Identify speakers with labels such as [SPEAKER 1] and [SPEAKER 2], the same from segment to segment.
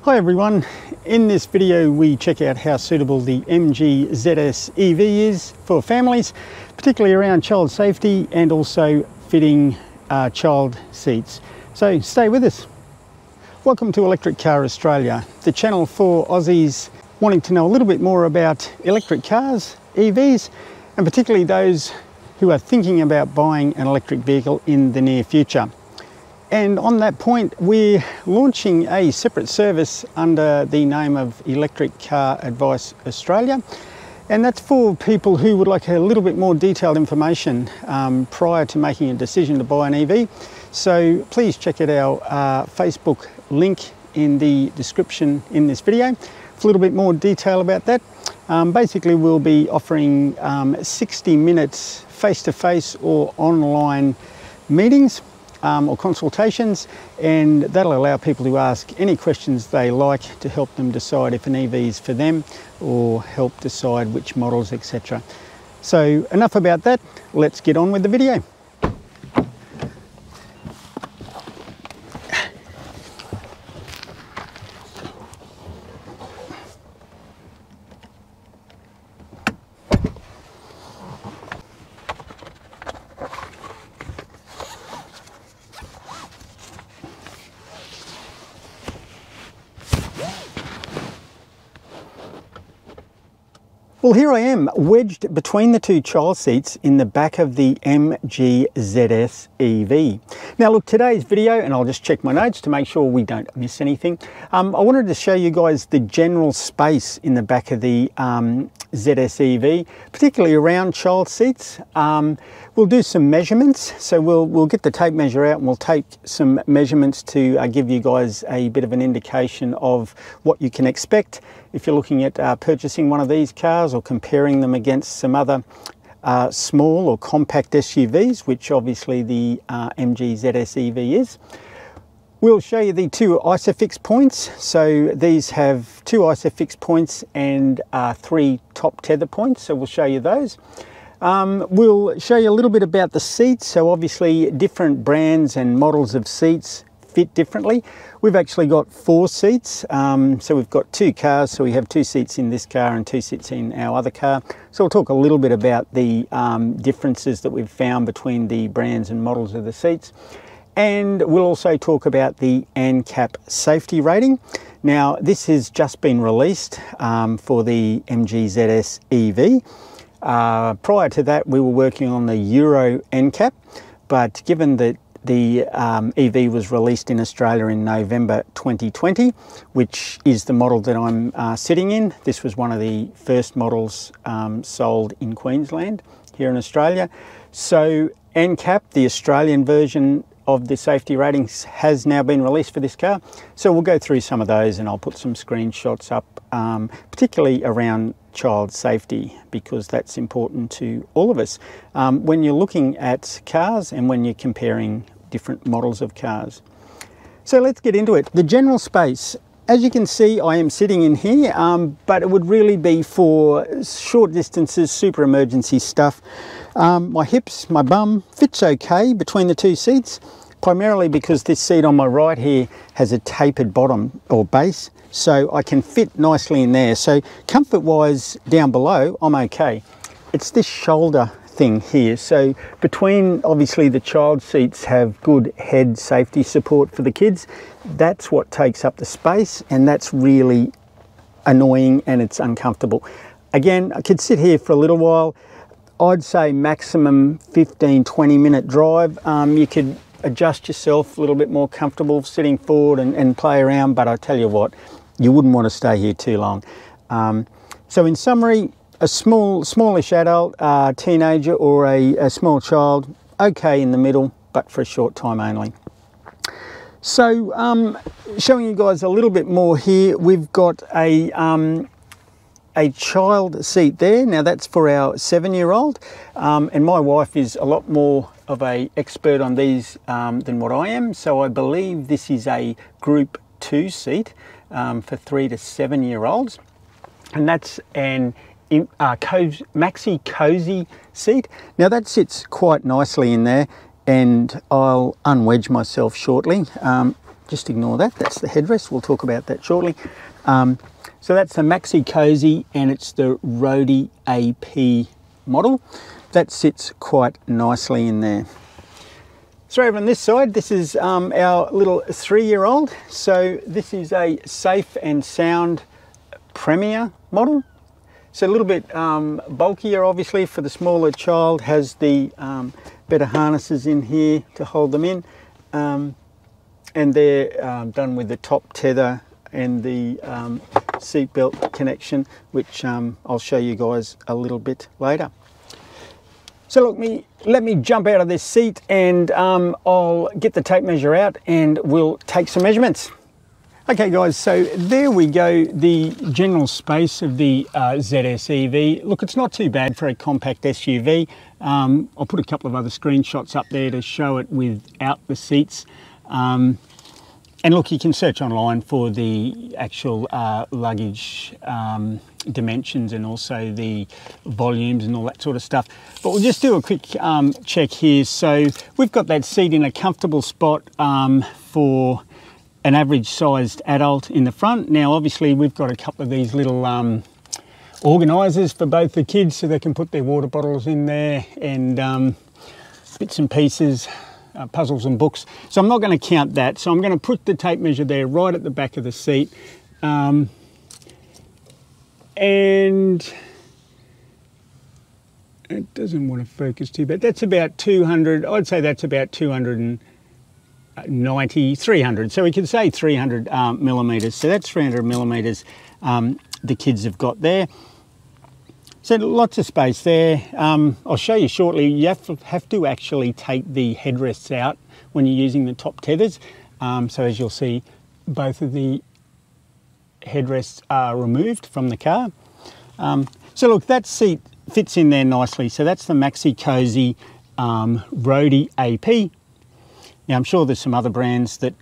[SPEAKER 1] Hi everyone, in this video we check out how suitable the MG ZS EV is for families, particularly around child safety and also fitting child seats. So stay with us. Welcome to Electric Car Australia, the channel for Aussies wanting to know a little bit more about electric cars, EVs, and particularly those who are thinking about buying an electric vehicle in the near future. And on that point, we're launching a separate service under the name of Electric Car Advice Australia. And that's for people who would like a little bit more detailed information prior to making a decision to buy an EV. So please check out our Facebook link in the description in this video for a little bit more detail about that. Basically, we'll be offering 60 minutes face-to-face or online meetings or consultations, and that'll allow people to ask any questions they like to help them decide if an EV is for them or help decide which models, etc. So enough about that, let's get on with the video. Well, here I am, wedged between the two child seats in the back of the MG ZS EV. Now look, today's video, and I'll just check my notes to make sure we don't miss anything. I wanted to show you guys the general space in the back of the ZS EV, particularly around child seats. We'll do some measurements, so we'll get the tape measure out and we'll take some measurements to give you guys a bit of an indication of what you can expect if you're looking at purchasing one of these cars or comparing them against some other small or compact SUVs, which obviously the MG ZS EV is. We'll show you the two ISOFIX points. So these have two ISOFIX points and 3 top tether points, so we'll show you those. We'll show you a little bit about the seats. So obviously different brands and models of seats fit differently. We've actually got 4 seats. So we've got 2 cars, so we have 2 seats in this car and 2 seats in our other car. So we'll talk a little bit about the differences that we've found between the brands and models of the seats. And we'll also talk about the ANCAP safety rating. Now, this has just been released for the MG ZS EV. Prior to that, we were working on the Euro ANCAP, but given that the EV was released in Australia in November 2020, which is the model that I'm sitting in. This was one of the first models sold in Queensland here in Australia. So ANCAP, the Australian version of the safety ratings, has now been released for this car. So we'll go through some of those and I'll put some screenshots up, particularly around child safety, because that's important to all of us when you're looking at cars and when you're comparing different models of cars. So let's get into it. The general space, as you can see, I am sitting in here, but it would really be for short distances, super emergency stuff. My hips, my bum fits okay between the 2 seats, primarily because this seat on my right here has a tapered bottom or base, so I can fit nicely in there. So comfort wise down below, I'm okay. It's this shoulder thing here. So between, obviously the child seats have good head safety support for the kids. That's what takes up the space, and that's really annoying and it's uncomfortable. Again, I could sit here for a little while. I'd say maximum 15-20 minute drive. You could adjust yourself a little bit more comfortable sitting forward and play around, but I tell you what, you wouldn't want to stay here too long. So in summary, a smallish adult, teenager or a small child, okay in the middle, but for a short time only. So showing you guys a little bit more here, we've got a child seat there. Now that's for our 7-year-old, and my wife is a lot more of an expert on these than what I am. So I believe this is a Group 2 seat for 3 to 7-year-olds, and that's an maxi cozy seat. Now that sits quite nicely in there, and I'll unwedge myself shortly. just ignore that. That's the headrest. We'll talk about that shortly. So that's the Maxi Cozy, and it's the Roadie AP model. That sits quite nicely in there. So over on this side, this is our little 3-year-old. So this is a Safe and Sound Premier model. So a little bit bulkier, obviously, for the smaller child. Has the better harnesses in here to hold them in. And they're done with the top tether and the seatbelt connection, which I'll show you guys a little bit later. So look, let me jump out of this seat, and I'll get the tape measure out and we'll take some measurements. Okay guys, so there we go, the general space of the ZS EV. Look, it's not too bad for a compact SUV. I'll put a couple of other screenshots up there to show it without the seats. And look, you can search online for the actual luggage dimensions and also the volumes and all that sort of stuff. But we'll just do a quick check here. So we've got that seat in a comfortable spot for an average sized adult in the front. Now obviously we've got a couple of these little organisers for both the kids, so they can put their water bottles in there and bits and pieces, puzzles and books. So I'm not going to count that. So I'm going to put the tape measure there right at the back of the seat. And it doesn't want to focus too bad. That's about 200, I'd say that's about 290, 300. So we can say 300 millimeters. So that's 300 millimeters the kids have got there. So lots of space there. I'll show you shortly. You have to actually take the headrests out when you're using the top tethers. So as you'll see, both of the headrests are removed from the car. So look, that seat fits in there nicely. So that's the Maxi Cozy Roadie AP. Now I'm sure there's some other brands that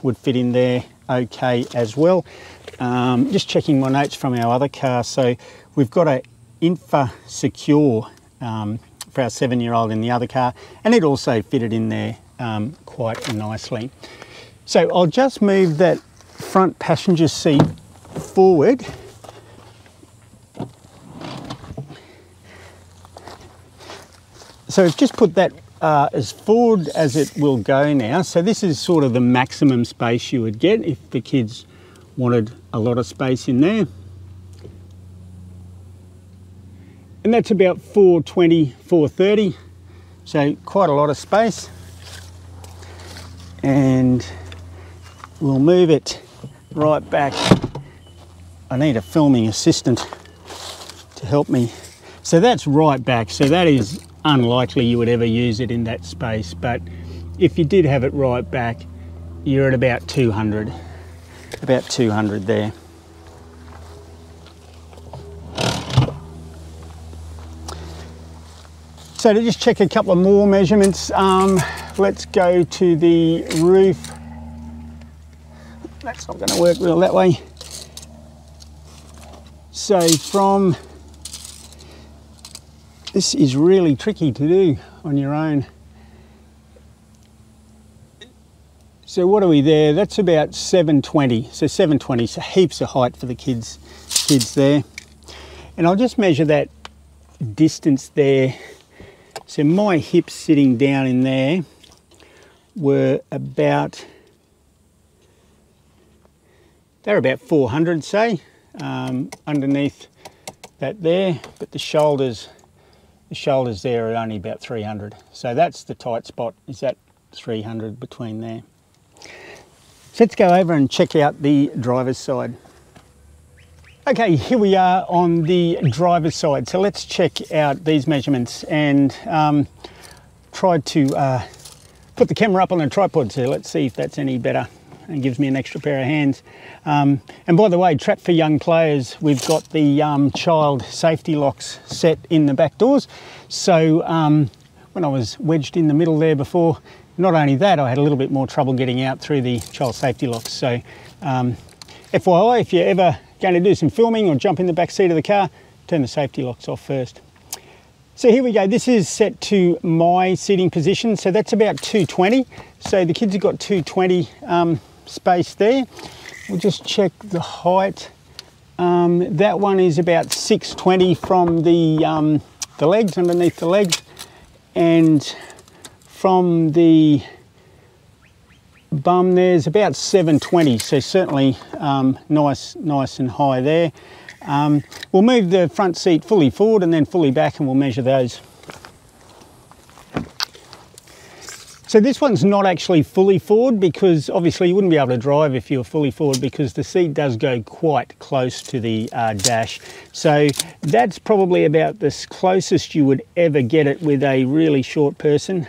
[SPEAKER 1] would fit in there okay as well. Just checking my notes from our other car. So we've got a Infa Secure for our 7-year-old in the other car, and it also fitted in there quite nicely. So I'll just move that front passenger seat forward. So I've just put that as forward as it will go now. So this is sort of the maximum space you would get if the kids wanted a lot of space in there. And that's about 420, 430. So quite a lot of space. And we'll move it right back. I need a filming assistant to help me. So that's right back. So that is unlikely you would ever use it in that space. But if you did have it right back, you're at about 200. About 200 there. So to just check a couple of more measurements, let's go to the roof. That's not going to work real that way. So from, this is really tricky to do on your own. So what are we there? That's about 720. So 720, so heaps of height for the kids there. And I'll just measure that distance there. So my hips sitting down in there were about, they're about 400, say, underneath that there, but the shoulders there are only about 300. So that's the tight spot, is that 300 between there. So let's go over and check out the driver's side. Okay, here we are on the driver's side. So let's check out these measurements and try to put the camera up on a tripod. So let's see if that's any better and gives me an extra pair of hands. And by the way, Trap for Young Players, we've got the child safety locks set in the back doors. So when I was wedged in the middle there before, not only that, I had a little bit more trouble getting out through the child safety locks. So FYI, if you're ever going to do some filming or jump in the back seat of the car, turn the safety locks off first. So here we go. This is set to my seating position. So that's about 220. So the kids have got 220 space there. We'll just check the height. That one is about 620 from the legs, underneath the legs, and from the bum there's about 720, so certainly nice and high there. We'll move the front seat fully forward and then fully back, and we'll measure those. So this one's not actually fully forward, because obviously you wouldn't be able to drive if you were fully forward, because the seat does go quite close to the dash. So that's probably about the closest you would ever get it with a really short person.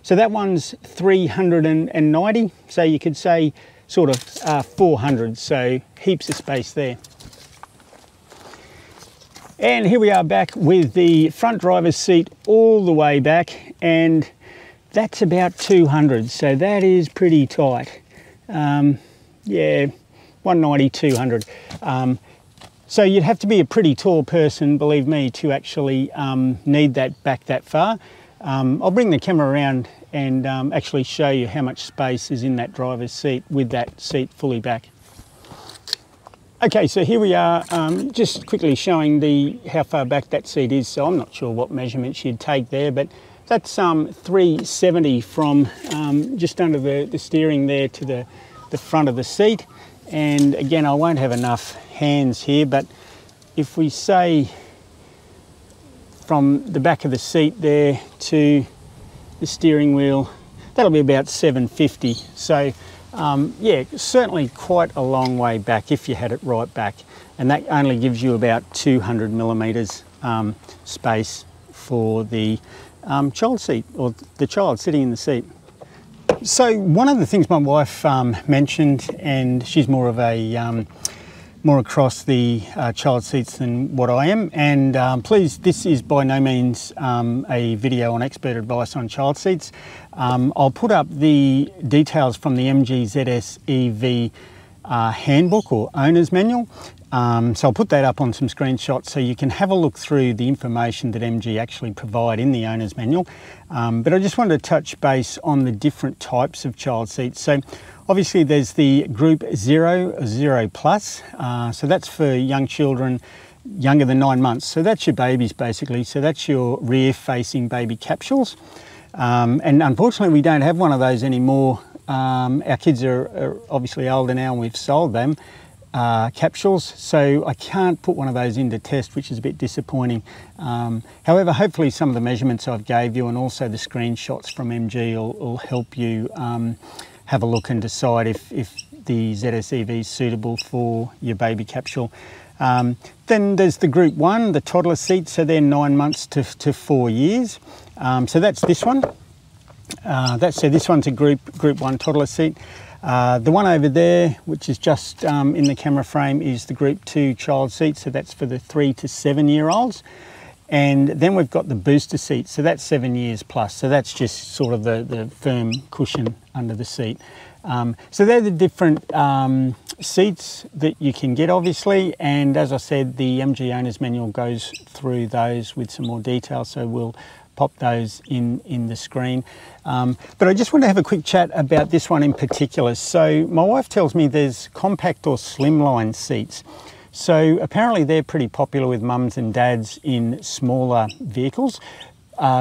[SPEAKER 1] So that one's 390, so you could say sort of 400, so heaps of space there. And here we are back with the front driver's seat all the way back, and that's about 200, so that is pretty tight. Yeah, 190, 200. So you'd have to be a pretty tall person, believe me, to actually need that back that far. I'll bring the camera around and actually show you how much space is in that driver's seat with that seat fully back. Okay, so here we are, just quickly showing how far back that seat is. So I'm not sure what measurements you'd take there, but that's 370 from just under the steering there to the front of the seat. And again, I won't have enough hands here, but if we say from the back of the seat there to the steering wheel, that'll be about 750. So yeah, certainly quite a long way back if you had it right back. And that only gives you about 200 millimeters space for the child seat, or the child sitting in the seat. So one of the things my wife mentioned, and she's more of a more across the child seats than what I am, and please, this is by no means a video on expert advice on child seats. I'll put up the details from the MG ZS EV handbook or owner's manual. So I'll put that up on some screenshots so you can have a look through the information that MG actually provide in the owner's manual. But I just wanted to touch base on the different types of child seats. So obviously there's the group 0 plus. So that's for young children younger than 9 months. So that's your babies basically. So that's your rear facing baby capsules. And unfortunately we don't have one of those anymore. Our kids are obviously older now and we've sold them. Capsules, so I can't put one of those into test, which is a bit disappointing. However, hopefully some of the measurements I've gave you and also the screenshots from MG will help you have a look and decide if the ZS EV is suitable for your baby capsule. Then there's the group 1, the toddler seat, so they're 9 months to 4 years. So that's this one. So this one's a group 1 toddler seat. The one over there, which is just in the camera frame, is the group 2 child seat, so that's for the 3 to 7 year olds. And then we've got the booster seat, so that's 7 years plus, so that's just sort of the firm cushion under the seat. So they're the different seats that you can get, obviously, and as I said, the MG owner's manual goes through those with some more detail, so we'll pop those in the screen. But I just want to have a quick chat about this one in particular. So my wife tells me there's compact or slimline seats. So apparently they're pretty popular with mums and dads in smaller vehicles.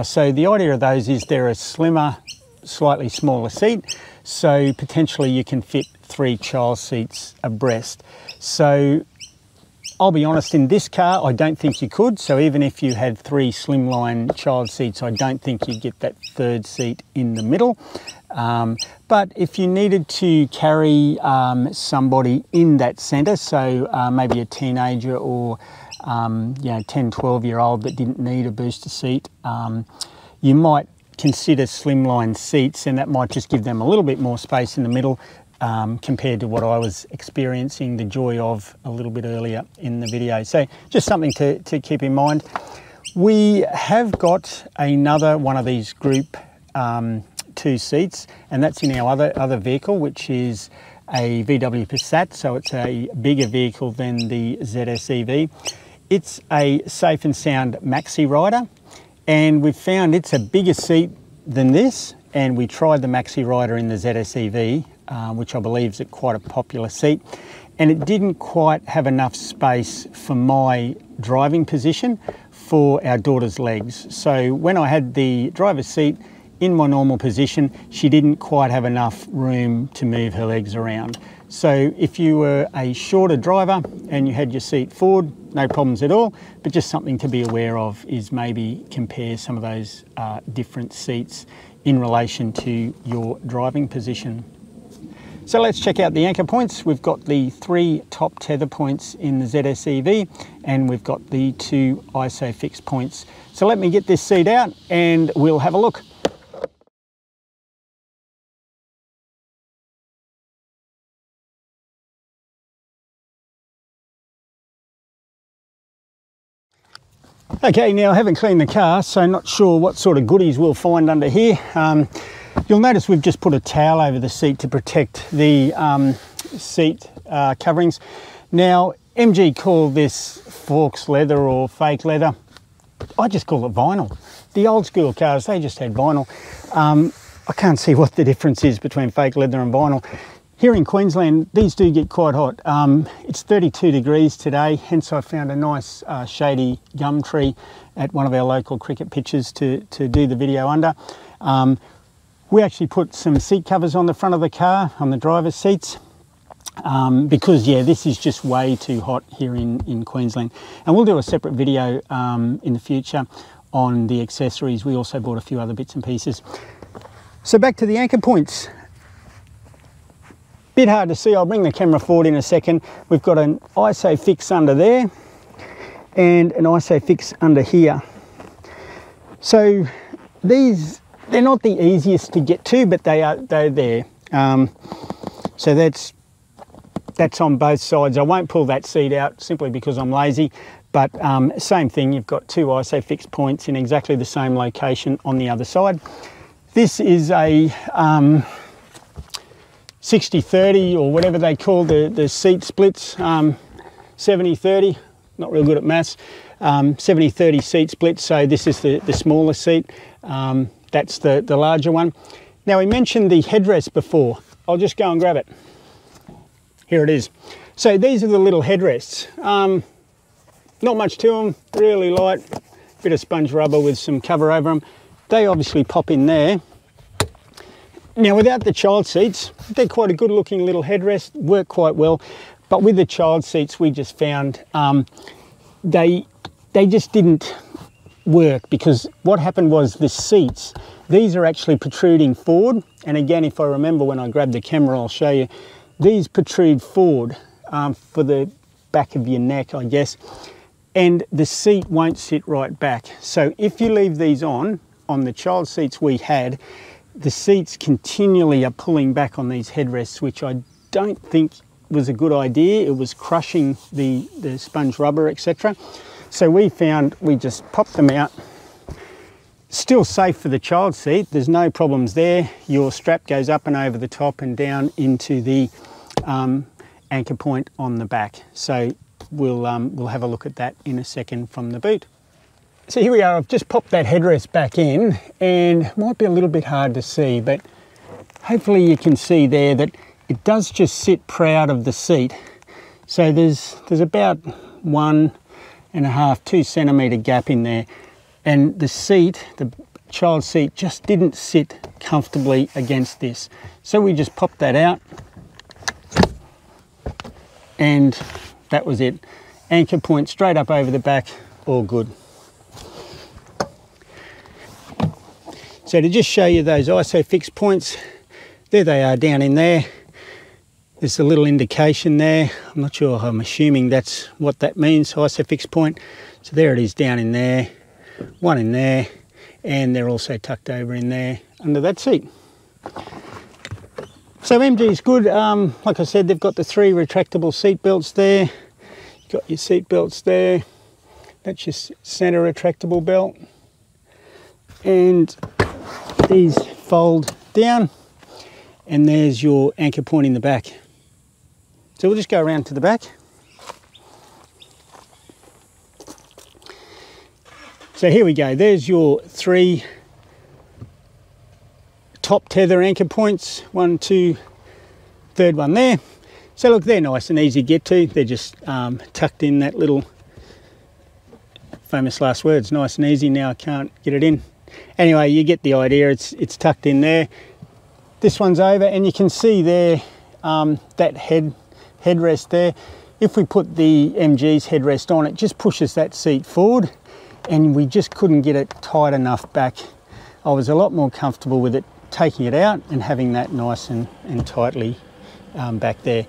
[SPEAKER 1] So the idea of those is they're a slimmer, slightly smaller seat. So potentially you can fit 3 child seats abreast. So I'll be honest, in this car, I don't think you could. So even if you had 3 slimline child seats, I don't think you'd get that 3rd seat in the middle. But if you needed to carry somebody in that centre, so maybe a teenager or you know, 10, 12-year-old that didn't need a booster seat, you might consider slimline seats, and that might just give them a little bit more space in the middle. Compared to what I was experiencing the joy of a little bit earlier in the video. So just something to keep in mind. We have got another one of these group 2 seats, and that's in our other vehicle, which is a VW Passat, so it's a bigger vehicle than the ZS EV. It's a safe and sound maxi rider, and we've found it's a bigger seat than this, and we tried the maxi rider in the ZS EV. which I believe is quite a popular seat, and it didn't quite have enough space for my driving position for our daughter's legs. So when I had the driver's seat in my normal position, she didn't quite have enough room to move her legs around. So if you were a shorter driver and you had your seat forward, no problems at all, but just something to be aware of is maybe compare some of those different seats in relation to your driving position. So let's check out the anchor points. We've got the 3 top tether points in the ZS EV, and we've got the 2 ISOFIX points. So let me get this seat out and we'll have a look. Okay, now I haven't cleaned the car, so not sure what sort of goodies we'll find under here. You'll notice we've just put a towel over the seat to protect the seat coverings. Now, MG call this Forks leather or fake leather. I just call it vinyl. The old school cars, they just had vinyl. I can't see what the difference is between fake leather and vinyl. Here in Queensland, these do get quite hot. It's 32 degrees today, hence I found a nice shady gum tree at one of our local cricket pitches to do the video under. We actually put some seat covers on the front of the car, on the driver's seats, because yeah, this is just way too hot here in Queensland. And we'll do a separate video in the future on the accessories. We also bought a few other bits and pieces. So back to the anchor points. Bit hard to see, I'll bring the camera forward in a second. We've got an ISOFIX under there and an ISOFIX under here. So they're not the easiest to get to, but they're there. So that's on both sides. I won't pull that seat out simply because I'm lazy, but same thing, you've got 2 ISOFIX points in exactly the same location on the other side. This is a 60-30 or whatever they call the seat splits, 70-30, not real good at maths, 70-30 seat split, so this is the smaller seat, that's the larger one. Now we mentioned the headrest before, I'll just go and grab it. Here it is. So these are the little headrests, not much to them, really light, bit of sponge rubber with some cover over them. They obviously pop in there. Now without the child seats, they're quite a good looking little headrest, work quite well, but with the child seats we just found they just didn't work, because what happened was the seats, these are actually protruding forward, and again if I remember when I grab the camera I'll show you, these protrude forward for the back of your neck I guess, and the seat won't sit right back. So if you leave these on the child seats we had, the seats continually are pulling back on these headrests, which I don't think was a good idea. It was crushing the sponge rubber, etc. So we just popped them out. Still safe for the child seat, there's no problems there. Your strap goes up and over the top and down into the anchor point on the back. So we'll have a look at that in a second from the boot. So here we are, I've just popped that headrest back in, and it might be a little bit hard to see, but hopefully you can see there that it does just sit proud of the seat. So there's about 1.5, 2 centimetre gap in there, and the seat, the child seat, just didn't sit comfortably against this. So we just popped that out, and that was it. Anchor point straight up over the back, all good. So to just show you those ISOFIX points, there they are down in there. There's a little indication there. I'm not sure, I'm assuming that's what that means, ISOFIX point. So there it is down in there, one in there, and they're also tucked over in there under that seat. So MG's good. Like I said, they've got the 3 retractable seat belts there. You've got your seat belts there. That's your center retractable belt. And these fold down, and there's your anchor point in the back. So we'll just go around to the back. So here we go, there's your 3 top tether anchor points, 1, 2, third one there. So look, they're nice and easy to get to. They're just tucked in that little, famous last words, nice and easy. Now I can't get it in. Anyway, you get the idea. It's tucked in there. This one's over, and you can see there that headrest there. If we put the MG's headrest on, it just pushes that seat forward, and we just couldn't get it tight enough back. I was a lot more comfortable with it taking it out and having that nice and tightly back there.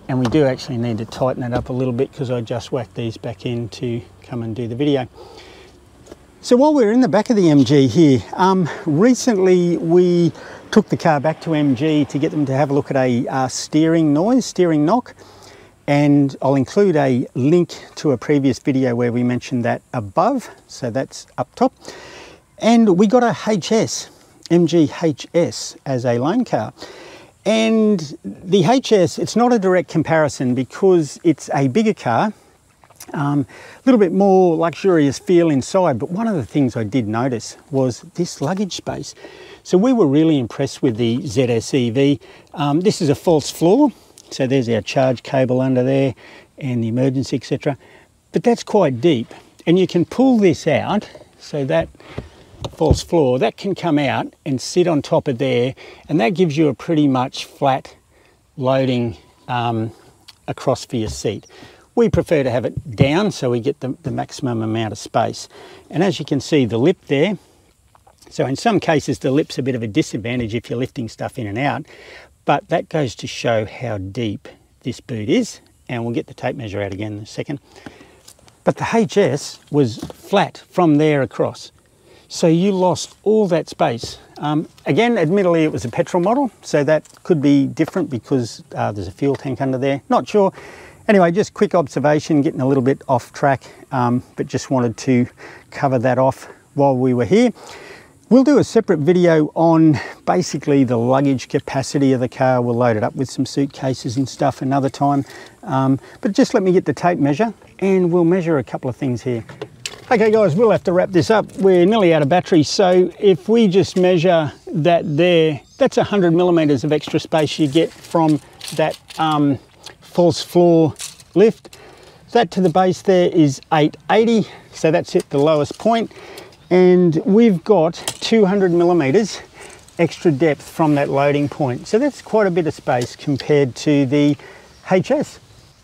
[SPEAKER 1] And we do actually need to tighten it up a little bit because I just whacked these back in to come and do the video. So while we're in the back of the MG here, recently we took the car back to MG to get them to have a look at a steering knock. And I'll include a link to a previous video where we mentioned that above. So that's up top. And we got a MG HS as a loan car. And the HS, it's not a direct comparison because it's a bigger car, a little bit more luxurious feel inside. But one of the things I did notice was this luggage space. So we were really impressed with the ZS EV. This is a false floor. So there's our charge cable under there and the emergency, etc. But that's quite deep. And you can pull this out, so that false floor, that can come out and sit on top of there, and that gives you a pretty much flat loading across for your seat. We prefer to have it down so we get the maximum amount of space. And as you can see, the lip there, so in some cases the lip's a bit of a disadvantage if you're lifting stuff in and out, but that goes to show how deep this boot is, and we'll get the tape measure out again in a second. But the HS was flat from there across. So you lost all that space. Again, admittedly, it was a petrol model, so that could be different because there's a fuel tank under there. Not sure. Anyway, just quick observation, getting a little bit off track, but just wanted to cover that off while we were here. We'll do a separate video on basically the luggage capacity of the car. We'll load it up with some suitcases and stuff another time. But just let me get the tape measure and we'll measure a couple of things here. Okay guys, we'll have to wrap this up. We're nearly out of battery, so if we just measure that there, that's 100 millimeters of extra space you get from that false floor lift. That to the base there is 880, so that's at the lowest point. And we've got 200 millimeters extra depth from that loading point. So that's quite a bit of space compared to the HS.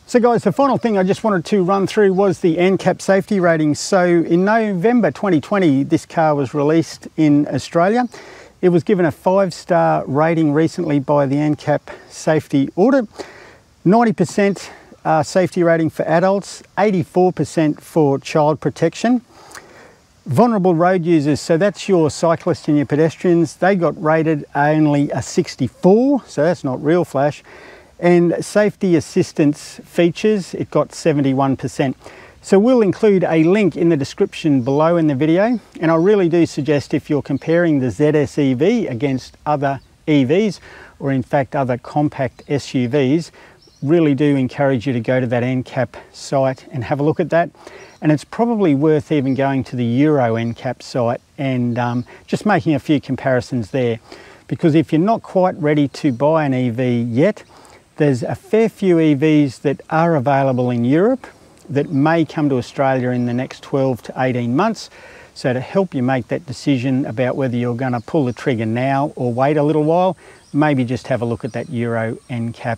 [SPEAKER 1] So guys, the final thing I just wanted to run through was the ANCAP safety ratings. So in November 2020, this car was released in Australia. It was given a 5-star rating recently by the ANCAP safety audit. 90% safety rating for adults, 84% for child protection. Vulnerable road users, so that's your cyclists and your pedestrians, they got rated only a 64, so that's not real flash. And safety assistance features, it got 71%. So we'll include a link in the description below in the video, and I really do suggest if you're comparing the ZS EV against other EVs, or in fact other compact SUVs, really do encourage you to go to that ANCAP site and have a look at that. And it's probably worth even going to the Euro ANCAP site and just making a few comparisons there. Because if you're not quite ready to buy an EV yet, there's a fair few EVs that are available in Europe that may come to Australia in the next 12 to 18 months. So to help you make that decision about whether you're going to pull the trigger now or wait a little while, maybe just have a look at that Euro ANCAP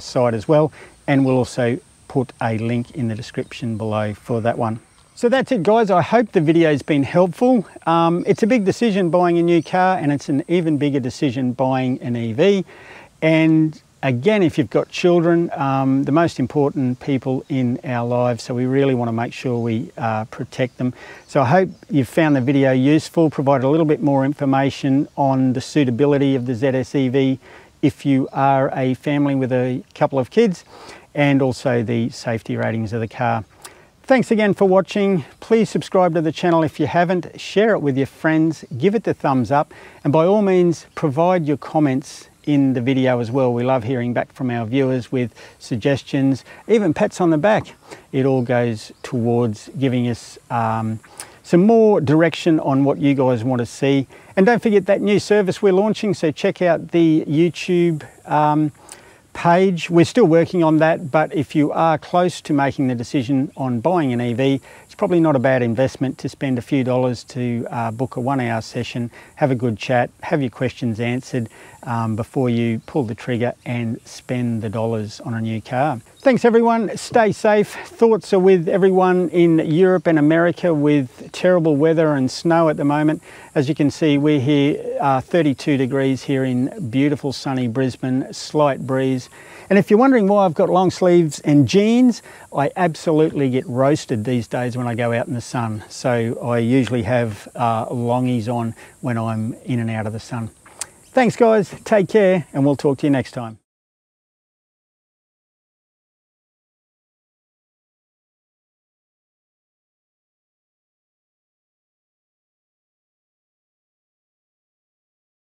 [SPEAKER 1] site as well. And we'll also put a link in the description below for that one. So that's it guys, I hope the video's been helpful. It's a big decision buying a new car, and it's an even bigger decision buying an EV. And again, if you've got children, the most important people in our lives, so we really want to make sure we protect them. So I hope you've found the video useful, provided a little bit more information on the suitability of the ZS EV if you are a family with a couple of kids, and also the safety ratings of the car. Thanks again for watching. Please subscribe to the channel if you haven't, share it with your friends, give it the thumbs up, and by all means provide your comments in the video as well. We love hearing back from our viewers with suggestions, even pats on the back. It all goes towards giving us some more direction on what you guys want to see. And don't forget that new service we're launching, so check out the YouTube page. We're still working on that, but if you are close to making the decision on buying an EV, it's probably not a bad investment to spend a few dollars to book a 1-hour session, have a good chat, have your questions answered before you pull the trigger and spend the dollars on a new car. Thanks everyone, stay safe. Thoughts are with everyone in Europe and America with terrible weather and snow at the moment. As you can see, we're here 32 degrees here in beautiful sunny Brisbane, slight breeze. And if you're wondering why I've got long sleeves and jeans, I absolutely get roasted these days when I go out in the sun. So I usually have longies on when I'm in and out of the sun. Thanks guys, take care, and we'll talk to you next time.